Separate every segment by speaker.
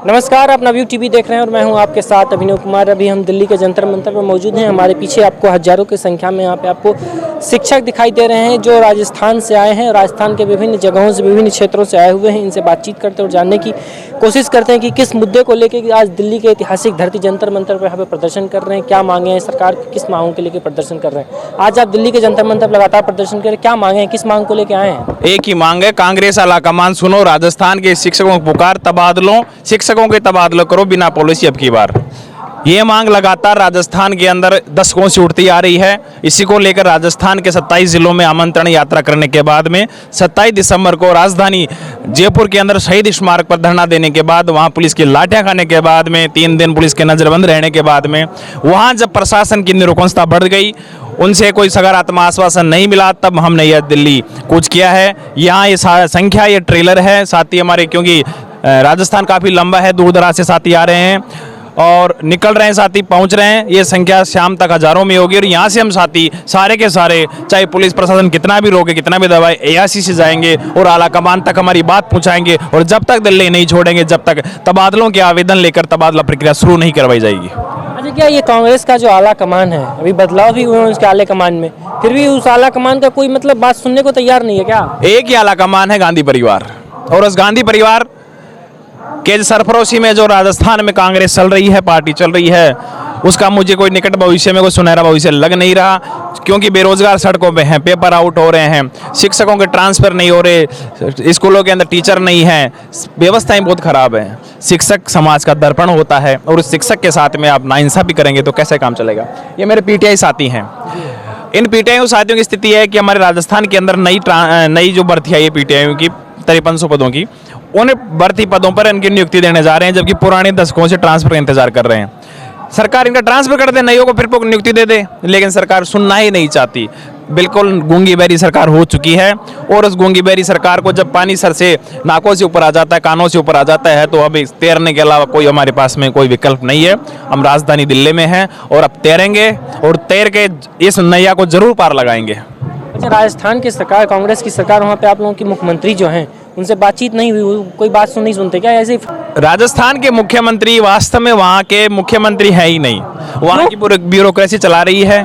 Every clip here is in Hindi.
Speaker 1: नमस्कार, आप नवयुग टीवी देख रहे हैं और मैं हूं आपके साथ अभिनव कुमार। अभी हम दिल्ली के जंतर मंतर पर मौजूद हैं। हमारे पीछे आपको हजारों की संख्या में यहाँ पे आपको शिक्षक दिखाई दे रहे हैं जो राजस्थान से आए हैं। राजस्थान के विभिन्न जगहों से, विभिन्न क्षेत्रों से आए हुए हैं। इनसे बातचीत करते हैं और जानने की कोशिश करते हैं कि किस मुद्दे को लेकर आज दिल्ली के ऐतिहासिक धरती जंतर मंतर पर यहाँ पे प्रदर्शन कर रहे हैं, क्या मांगे हैं, सरकार की किस मांगों के लेकर प्रदर्शन कर रहे हैं। आज आप दिल्ली के जंतर मंतर पर लगातार प्रदर्शन कर रहे हैं, क्या मांगे हैं, किस मांग को लेकर आए हैं?
Speaker 2: एक ही मांग है, कांग्रेस आलाकमान सुनो, राजस्थान के शिक्षकों को पुकार, तबादलों शिक्षकों के तबादलों करो बिना पॉलिसी। अब की बार ये मांग लगातार राजस्थान के अंदर दशकों से उठती आ रही है। इसी को लेकर राजस्थान के 27 जिलों में आमंत्रण यात्रा करने के बाद में 27 दिसंबर को राजधानी जयपुर के अंदर शहीद स्मारक पर धरना देने के बाद, वहां पुलिस की लाठियां खाने के बाद में, 3 दिन पुलिस के नजरबंद रहने के बाद में, वहां जब प्रशासन की निरुपणता बढ़ गई, उनसे कोई सकारात्मक आश्वासन नहीं मिला, तब हमने यह दिल्ली कूच किया है। यहाँ ये संख्या, ये ट्रेलर है साथी हमारे, क्योंकि राजस्थान काफ़ी लंबा है, दूर दराज से साथी आ रहे हैं और निकल रहे हैं, साथी पहुंच रहे हैं। ये संख्या शाम तक हजारों में होगी और यहाँ से हम साथी सारे के सारे, चाहे पुलिस प्रशासन कितना भी रोके, कितना भी दबाए, एआईसी से जाएंगे और आलाकमान तक हमारी बात पहुंचाएंगे। और जब तक दिल्ली नहीं छोड़ेंगे, जब तक तबादलों के आवेदन लेकर तबादला प्रक्रिया शुरू नहीं करवाई जाएगी।
Speaker 1: अच्छा, क्या ये कांग्रेस का जो आला कमान है, अभी बदलाव भी हुए हैं उसके आले कमान में, फिर भी उस आला कमान का कोई मतलब बात सुनने को तैयार नहीं है क्या? एक
Speaker 2: ही आला कमान है, गांधी परिवार, और उस गांधी परिवार के सरफरोशी में जो राजस्थान में कांग्रेस चल रही है, पार्टी चल रही है, उसका मुझे कोई निकट भविष्य में कोई सुनहरा भविष्य लग नहीं रहा। क्योंकि बेरोजगार सड़कों पे हैं, पेपर आउट हो रहे हैं, शिक्षकों के ट्रांसफर नहीं हो रहे, स्कूलों के अंदर टीचर नहीं है, व्यवस्थाएं बहुत खराब हैं। शिक्षक समाज का दर्पण होता है और उस शिक्षक के साथ में आप नाइंसाफी करेंगे तो कैसे काम चलेगा। ये मेरे पीटीआई साथी हैं। इन पीटीआई साथियों की स्थिति है कि हमारे राजस्थान के अंदर नई जो भर्ती आई है पीटीआई की 5300 पदों की, उन भर्ती पदों पर इनकी नियुक्ति देने जा रहे हैं, जबकि पुराने दशकों से ट्रांसफर का इंतजार कर रहे हैं। सरकार इनका ट्रांसफर कर दे, नईयों को फिर नियुक्ति दे दे, लेकिन सरकार सुनना ही नहीं चाहती। बिल्कुल गूंगी बहरी सरकार हो चुकी है। और उस गूंगी बहरी सरकार को जब पानी सर से नाकों से ऊपर आ जाता है, कानों से ऊपर आ जाता है, तो अब तैरने के अलावा कोई हमारे पास में कोई विकल्प नहीं है। हम राजधानी दिल्ली में हैं और अब तैरेंगे और तैर के इस नैया को जरूर पार लगाएंगे।
Speaker 1: अच्छा, राजस्थान की सरकार, कांग्रेस की सरकार, वहाँ पे आप लोगों की मुख्यमंत्री जो हैं उनसे बातचीत नहीं हुई, कोई बात नहीं सुनते क्या? ऐसे
Speaker 2: राजस्थान के मुख्यमंत्री वास्तव में वहाँ के मुख्यमंत्री है ही नहीं, वहाँ की पूरी ब्यूरोक्रेसी चला रही है।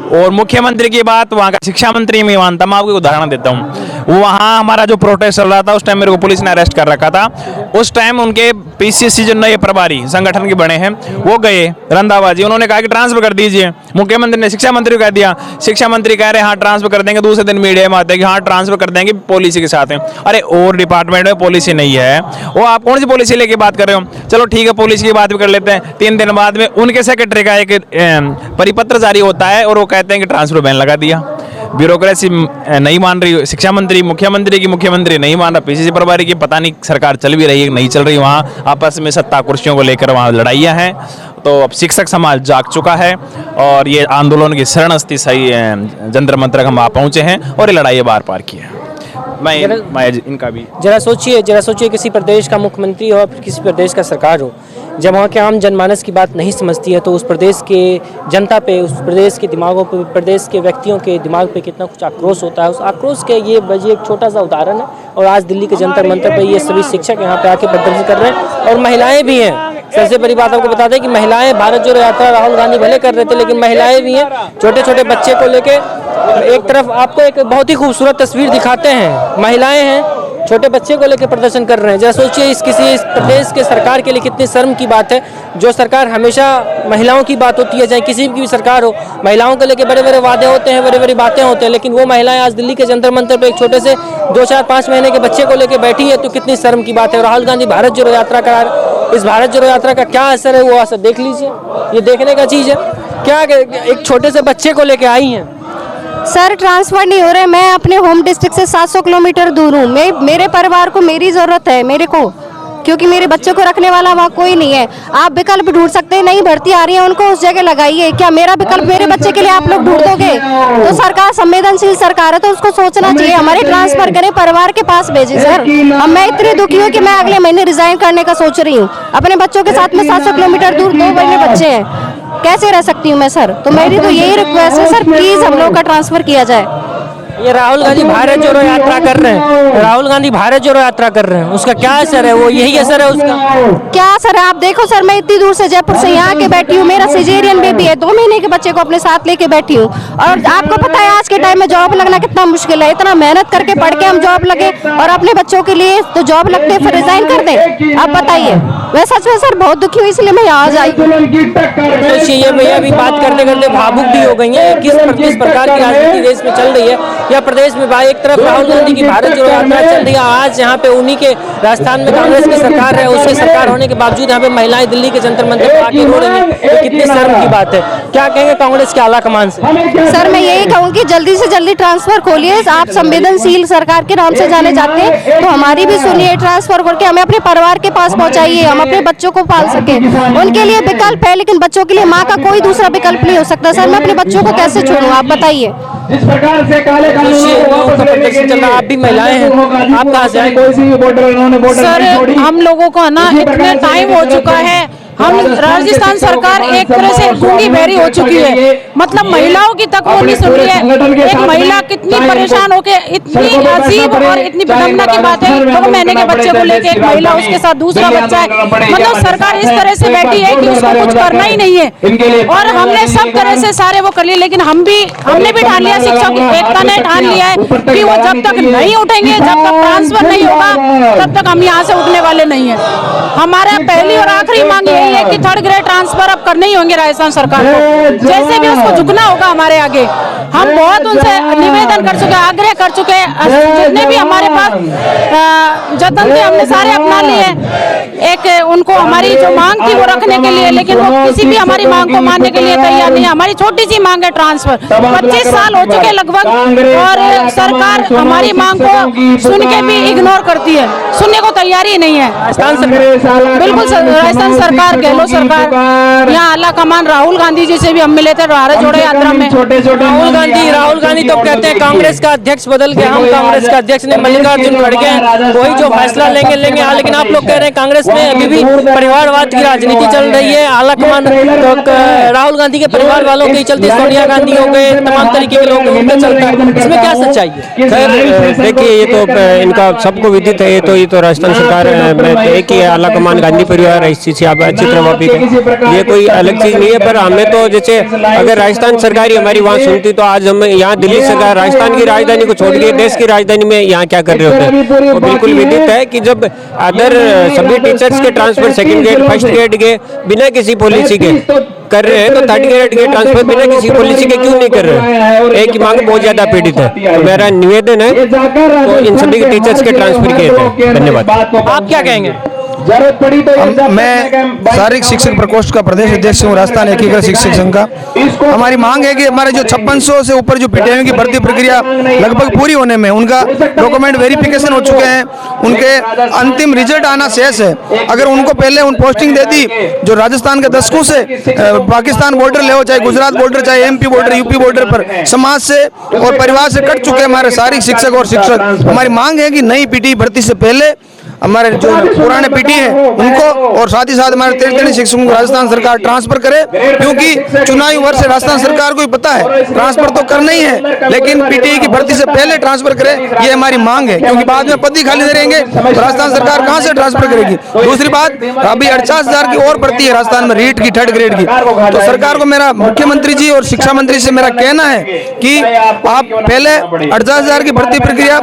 Speaker 2: और मुख्यमंत्री की बात वहाँ का शिक्षा मंत्री मैं मानता, मैं आपको उदाहरण देता हूँ। वहाँ हमारा जो प्रोटेस्ट चल रहा था, उस टाइम मेरे को पुलिस ने अरेस्ट कर रखा था। उस टाइम उनके पीसीसी जो नए प्रभारी संगठन के बने हैं, वो गए रंधावा जी, उन्होंने कहा कि ट्रांसफर कर दीजिए। मुख्यमंत्री ने शिक्षा मंत्री को कह दिया, शिक्षा मंत्री कह रहे हैं हाँ ट्रांसफर कर देंगे। दूसरे दिन मीडिया में आते हैं कि हाँ ट्रांसफर कर देंगे, पॉलिसी के साथ है। अरे और डिपार्टमेंट में पॉलिसी नहीं है, वो आप कौन सी पॉलिसी लेके बात कर रहे हो? चलो ठीक है, पॉलिसी की बात भी कर लेते हैं। 3 दिन बाद में उनके सेक्रेटरी का एक परिपत्र जारी होता है और वो कहते हैं कि ट्रांसफर बैन लगा दिया। ब्यूरोक्रेसी नहीं मान रही, शिक्षा मंत्री मुख्यमंत्री की मुख्यमंत्री नहीं मान रहा, पीसीसी प्रभारी की पता नहीं सरकार चल भी रही है नहीं चल रही। वहाँ आपस में सत्ता कुर्सियों को लेकर वहाँ लड़ाइयाँ हैं। तो अब शिक्षक समाज जाग चुका है और ये आंदोलन की शरणस्थी सही जंतर मंतर हम वहाँ पहुँचे हैं और ये लड़ाई बार पार की है। मैं इनका भी जरा सोचिए किसी प्रदेश का मुख्यमंत्री हो, फिर किसी प्रदेश का सरकार हो, जब वहाँ के आम जनमानस की बात नहीं समझती है तो उस प्रदेश के जनता पे, उस प्रदेश के दिमागों पे, प्रदेश के व्यक्तियों के दिमाग पे कितना कुछ आक्रोश होता है। उस आक्रोश के ये एक छोटा सा उदाहरण है। और आज दिल्ली के जंतर मंतर पे ये सभी शिक्षक यहाँ पे आके प्रदर्शन कर रहे हैं और महिलाएं भी हैं। सबसे बड़ी बात आपको बता दें कि महिलाएं, भारत जोड़ो यात्रा राहुल गांधी भले कर रहे थे, लेकिन महिलाएं भी हैं। छोटे छोटे बच्चे को लेके एक तरफ आपको एक बहुत ही खूबसूरत तस्वीर दिखाते हैं, महिलाएं हैं, छोटे बच्चे को लेकर प्रदर्शन कर रहे हैं। जरा सोचिए इस प्रदेश के सरकार के लिए कितनी शर्म की बात है। जो सरकार हमेशा महिलाओं की बात होती है, चाहे किसी की भी सरकार हो, महिलाओं को लेकर बड़े बड़े वादे होते हैं, बड़ी बड़ी बातें होते हैं, लेकिन वो महिलाएं आज दिल्ली के जंतर मंतर पर एक छोटे से 2, 4, 5 महीने के बच्चे को लेकर बैठी है, तो कितनी शर्म की बात है। राहुल गांधी भारत जोड़ो यात्रा करा, इस भारत जोड़ो यात्रा का क्या असर है वो असर देख लीजिए, ये देखने का चीज़ है। क्या एक छोटे से बच्चे को लेकर आई हैं?
Speaker 3: सर ट्रांसफर नहीं हो रहे। मैं अपने होम डिस्ट्रिक्ट से 700 किलोमीटर दूर हूँ। मेरे परिवार को मेरी ज़रूरत है, मेरे को, क्योंकि मेरे बच्चों को रखने वाला वहाँ कोई नहीं है। आप विकल्प ढूंढ सकते हैं, नई भर्ती आ रही है उनको उस जगह लगाइए। क्या मेरा विकल्प मेरे बच्चे के लिए आप लोग ढूंढ दोगे? तो सरकार संवेदनशील सरकार है, तो उसको सोचना चाहिए, हमारे ट्रांसफर करें, परिवार के पास भेजें। सर अब मैं इतनी दुखी हूँ कि मैं अगले महीने रिजाइन करने का सोच रही हूँ। अपने बच्चों के साथ में 700 किलोमीटर दूर 2 महीने बच्चे हैं, कैसे रह सकती हूँ मैं? सर तो मेरी तो यही रिक्वेस्ट है सर, प्लीज हम लोग का ट्रांसफर किया जाए।
Speaker 1: ये राहुल गांधी भारत जोड़ो यात्रा कर रहे हैं, राहुल गांधी भारत जोड़ो यात्रा कर रहे हैं, उसका क्या असर है? वो यही असर है उसका?
Speaker 3: क्या सर आप देखो सर, मैं इतनी दूर से जयपुर से यहाँ के बैठी हूँ, मेरा सिजेरियन बेबी है, 2 महीने के बच्चे को अपने साथ लेके बैठी हूँ। और आपको पता है आज के टाइम में जॉब लगना कितना मुश्किल है। इतना मेहनत करके पढ़ के हम जॉब लगे और अपने बच्चों के लिए तो जॉब लगते फिर रिजाइन कर दें? आप बताइए। मैं सच में सर बहुत दुखी हुई, इसलिए मैं यहाँ आज आई।
Speaker 1: तो ये भैया भी बात करते करते भावुक भी हो गई हैं। किस प्रकार की राजनीति देश में चल रही है या प्रदेश में? एक तरफ राहुल गांधी की भारत जोड़ो यात्रा चल रही है, आज यहाँ पे उन्हीं के राजस्थान में कांग्रेस की सरकार है, उसकी सरकार होने के बावजूद यहाँ पे महिलाएं दिल्ली के जंतर मंतर पर आके रो रही हैं, ये कितनी शर्म की बात है। क्या कहेंगे कांग्रेस के आला कमान से?
Speaker 3: सर मैं यही कहूँगी जल्दी से जल्दी ट्रांसफर खोलिए। आप संवेदनशील सरकार के नाम से जाने जाते हैं, तो हमारी भी सुनिए, ट्रांसफर करके हमें अपने परिवार के पास पहुँचाइए, हम अपने बच्चों को पाल सके। उनके लिए विकल्प है, लेकिन बच्चों के लिए माँ का कोई दूसरा विकल्प नहीं हो सकता। सर मैं अपने बच्चों को कैसे छोड़ूं, आप बताइए।
Speaker 4: जिस प्रकार से काले
Speaker 1: आप भी महिलाएं हैं, आप कहाँ से आए?
Speaker 5: सर हम लोगों को ना इतने टाइम हो चुका है, हम राजस्थान सरकार एक तरह से गूंगी बहरी हो चुकी है। मतलब महिलाओं की तक वो नहीं सुन रही है। एक महिला कितनी परेशान होके, इतनी अजीब और इतनी विडम्बना की बात है, 2 महीने के बच्चे को लेके एक महिला, उसके साथ दूसरा बच्चा है। मतलब सरकार इस तरह से बैठी है कि उसको कुछ करना ही नहीं है। और हमने सब तरह से सारे वो कर लिए, लेकिन हमने भी ठान लिया, शिक्षक एकता ने ठान लिया है कि वो जब तक नहीं उठेंगे, जब तक ट्रांसफर नहीं होगा, तब तक हम यहाँ से उठने वाले नहीं है। हमारा पहली और आखिरी मांग यही है कि 3rd ग्रेड ट्रांसफर अब करने ही होंगे राजस्थान सरकार को, जैसे भी उसको झुकना होगा हमारे आगे। हम बहुत उनसे निवेदन कर चुके, आग्रह कर चुके, जितने भी हमारे पास जतन थे हमने सारे अपना लिए। एक उनको हमारी जो मांग थी वो रखने के लिए, लेकिन वो किसी भी हमारी मांग को मानने के लिए तैयार नहीं है। हमारी छोटी सी मांग है ट्रांसफर, 25 साल हो चुके लगभग, और सरकार हमारी मांग को सुन के भी इग्नोर करती है, सुनने को तैयार ही नहीं है। बिल्कुल राजस्थान सरकार, गहलोत सरकार, यहाँ आला कमान राहुल गांधी जी से भी हम मिले थे भारत जोड़ो यात्रा में।
Speaker 1: राहुल गांधी तो कहते हैं कांग्रेस का अध्यक्ष बदल गया, हम कांग्रेस का अध्यक्ष ने मल्लिकार्जुन खड़गे वही जो फैसला लेंगे। लेकिन आप लोग कह रहे हैं कांग्रेस में अभी भी परिवारवाद की राजनीति चल रही है। आला कमान तो राहुल गांधी के परिवार वालों के चलते सोनिया गांधी हो गए, तमाम तरीके के लोग उनका चलता है, इसमें क्या सच्चाई है?
Speaker 6: खैर देखिए, ये तो इनका सबको विदित है, ये तो राजस्थान सरकार में एक ही आला कमान गांधी परिवार है, इस चीज से आप अच्छी तरह वापिक है, ये कोई अलग चीज नहीं है। पर हमें तो जैसे अगर राजस्थान सरकार ही हमारी वहाँ सुनती तो आज हम यहाँ दिल्ली सरकार राजस्थान की राजधानी को छोड़ के देश की राजधानी में यहाँ क्या कर रहे होते हैं। वो बिल्कुल विदित है कि जब अदर सभी टीचर्स के transfer 2nd grade 1st grade के बिना किसी पॉलिसी के कर रहे हैं, तो 3rd ग्रेड के ट्रांसफर बिना किसी पॉलिसी के क्यों नहीं कर रहे? एक ही मांग बहुत ज्यादा पीड़ित है, तो मेरा निवेदन है तो इन सभी टीचर्स के ट्रांसफर किए थे। धन्यवाद।
Speaker 1: आप क्या कहेंगे?
Speaker 4: जरूरत पड़ी तो
Speaker 7: मैं शारीरिक शिक्षक प्रकोष्ठ का प्रदेश अध्यक्ष हूँ, राजस्थान एकीकृत शिक्षक संघ का। हमारी मांग है कि हमारे जो 5600 से ऊपर जो पीटीआई की भर्ती प्रक्रिया लगभग पूरी होने में, उनका डॉक्यूमेंट वेरिफिकेशन हो चुके हैं, उनके अंतिम रिजल्ट आना शेष है। अगर उनको पहले उन पोस्टिंग दे दी जो राजस्थान के दशकों से पाकिस्तान बॉर्डर ले हो, चाहे गुजरात बॉर्डर, चाहे एमपी बॉर्डर, यूपी बॉर्डर पर समाज से और परिवार से कट चुके हमारे शारीरिक शिक्षक और शिक्षक। हमारी मांग है कि नई पीटी भर्ती से पहले हमारे जो पुराने पीटी है उनको और साथ ही साथ हमारे 13 शिक्षकों को राजस्थान सरकार ट्रांसफर करे, क्योंकि चुनावी वर्ष राजस्थान सरकार को ही पता है ट्रांसफर तो करना ही है, लेकिन पीटी की भर्ती से पहले ट्रांसफर करे, ये हमारी मांग है। क्योंकि बाद में पद ही खाली नहीं रहेंगे तो राजस्थान सरकार कहां से ट्रांसफर करेगी। दूसरी बात, अभी 48,000 की और भर्ती है राजस्थान में रीट की 3rd ग्रेड की, तो सरकार को मेरा मुख्यमंत्री जी और शिक्षा मंत्री से मेरा कहना है कि आप पहले 48,000 की भर्ती प्रक्रिया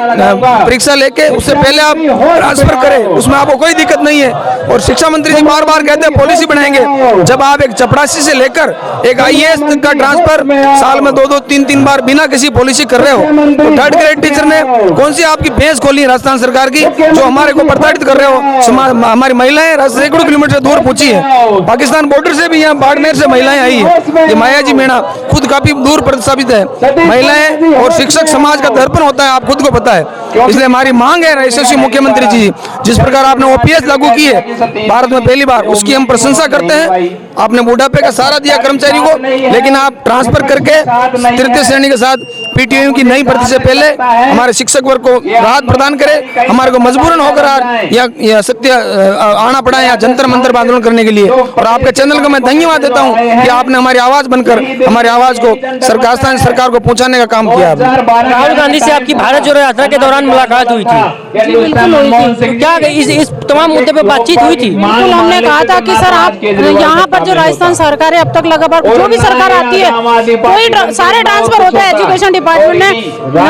Speaker 7: परीक्षा लेके उससे पहले आप ट्रांसफर करें, उसमें आपको कोई दिक्कत नहीं है। और शिक्षा मंत्री जी बार बार कहते हैं पॉलिसी बनाएंगे, जब आप एक चपरासी से लेकर एक IAS का ट्रांसफर साल में 2-2, 3-3 बार बिना किसी पॉलिसी कर रहे हो, तो 3rd ग्रेड टीचर ने कौन सी आपकी भैंस खोली राजस्थान सरकार की जो हमारे को प्रताड़ित कर रहे हो। हमारी महिलाएं सैकड़ों किलोमीटर दूर पहुंची है, पाकिस्तान बॉर्डर से भी यहाँ बाड़मेर से महिलाएं आई है। ये माया जी मीणा खुद काफी दूर प्रस्तावित है। महिलाएं और शिक्षक समाज का दर्पण होता है, आप खुद को पता है। इसलिए हमारी मांग है यशस्वी मुख्यमंत्री जी, जिस प्रकार आपने OPS लागू की है भारत में पहली बार, उसकी हम प्रशंसा करते हैं। आपने बुढ़ापे का सहारा दिया कर्मचारी को, लेकिन आप ट्रांसफर करके 3य श्रेणी के साथ पीटीयू की नई भर्ती से पहले हमारे शिक्षक वर्ग को राहत प्रदान करे। हमारे को मजबूरन होकर या सत्य आना पड़ा यहाँ जंतर मंतर आंदोलन करने के लिए। और आपके चैनल को मैं धन्यवाद देता हूँ कि आपने हमारी आवाज बनकर हमारी आवाज को राजस्थान सरकार को पहुँचाने का काम किया।
Speaker 1: राहुल गांधी से आपकी भारत जोड़ो यात्रा के दौरान मुलाकात हुई थी,
Speaker 5: बिल्कुल हुई थी।
Speaker 1: तो क्या इस तमाम मुद्दे पे बातचीत हुई थी?
Speaker 5: बिल्कुल, हमने कहा था कि सर आप यहाँ पर जो राजस्थान सरकार है अब तक लगातार जो भी सरकार आती है कोई सारे ट्रांसफर होते हैं। एजुकेशन डिपार्टमेंट में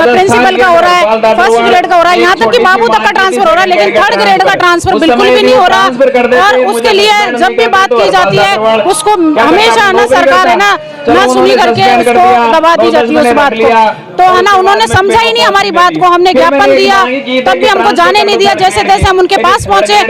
Speaker 5: प्रिंसिपल का हो रहा है, फर्स्ट ग्रेड का हो रहा है, यहाँ तक कि बाबू तक का ट्रांसफर हो रहा है, लेकिन थर्ड ग्रेड का ट्रांसफर बिल्कुल भी नहीं हो रहा। और उसके लिए जब भी बात की जाती है उसको हमेशा ना सरकार है ना सुनी करके उसको दबा दी जाती है उस बात को। तो है ना उन्होंने समझा ही नहीं हमारी बात को। हमने ज्ञापन दिया तब भी हमको जाने नहीं दिया, जैसे तैसे हम उनके पास पहुंचे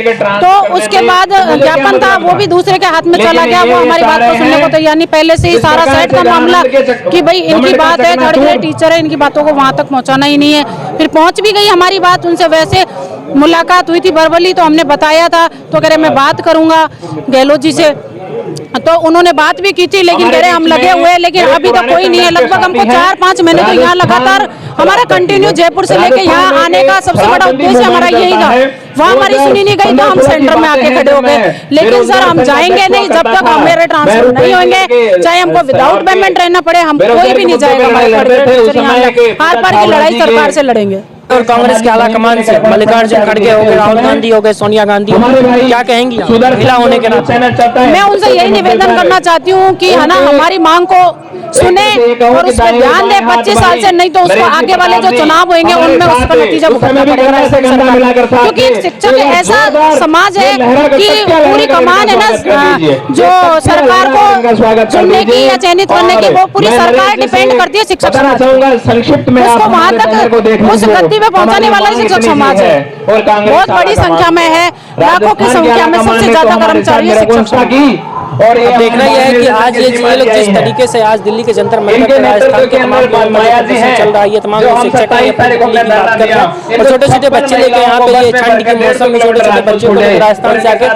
Speaker 5: तो उसके बाद ज्ञापन था वो भी दूसरे के हाथ में चला गया। वो हमारी बात को सुनने को तैयार नहीं। पहले से ही सारा सेट था मामला कि भाई इनकी बात है, थर्ड ग्रेड टीचर है, इनकी बातों को वहां तक पहुंचाना ही नहीं है। फिर पहुंच भी गई हमारी बात उनसे, वैसे मुलाकात हुई थी वर्बली, तो हमने बताया था तो कह रहे मैं बात करूंगा गहलोत जी से, तो उन्होंने बात भी की थी, लेकिन कह रहे हम लगे हुए हैं, लेकिन अभी तक कोई नहीं है। लगभग हमको 4-5 महीने तो यहाँ लगातार हमारा कंटिन्यू जयपुर से लेके यहाँ आने का सबसे बड़ा उद्देश्य हमारा यही था। वहाँ हमारी सुनी नहीं गई तो हम सेंटर में आके खड़े हो गए। लेकिन सर हम जाएंगे नहीं जब तक हमारे ट्रांसफर नहीं होंगे, चाहे हमको विदाउट पेमेंट रहना पड़े, हम कोई भी नहीं जाएगा। हमारे हार पार की लड़ाई सरकार से लड़ेंगे।
Speaker 1: और कांग्रेस के आला कमान से मल्लिकार्जुन खड़गे हो गए, राहुल गांधी हो गए, सोनिया गांधी, क्या कहेंगी महिला होने के नाते?
Speaker 5: मैं उनसे यही निवेदन करना चाहती हूँ कि है ना हमारी मांग को सुने और उस पर ध्यान दे 25 साल से, नहीं तो उसको आगे वाले जो चुनाव होंगे उनमें उसका नतीजा भुगतना पड़ेगा। क्योंकि शिक्षक ऐसा समाज है कि पूरी कमान है ना जो सरकार को चुनने की या चयनित करने की, वो पूरी सरकार डिपेंड करती है शिक्षक समाज। उसको वहाँ तक उस गति में पहुँचाने वाला शिक्षक समाज है। बहुत बड़ी संख्या में है, लाखों की संख्या में सबसे ज्यादा कर्मचारी है शिक्षक समाज।
Speaker 1: और देखना यह है कि आज ये लोग जिस तरीके से आज दिल्ली के जंतर मंतर पर राजस्थान के तमाम चल रहा है, ये तमाम शिक्षक हैं अपनी दिल्ली की बात कर रहे हैं और छोटे छोटे बच्चे लेके यहाँ पे ये ठंड के मौसम में छोटे छोटे बच्चों को राजस्थान से आकर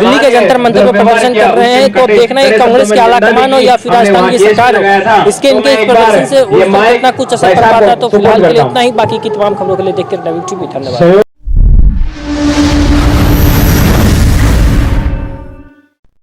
Speaker 1: दिल्ली के जंतर मंतर पर प्रदर्शन कर रहे हैं। तो देखना है कांग्रेस के आला कमान हो या फिर राजस्थान की सरकार हो, इसके इनके इस प्रदर्शन से कितना कुछ असर पड़ पाता है। तो फिलहाल के लिए इतना ही, बाकी की तमाम खबरों के लिए देखते रहिए WTV। धन्यवाद।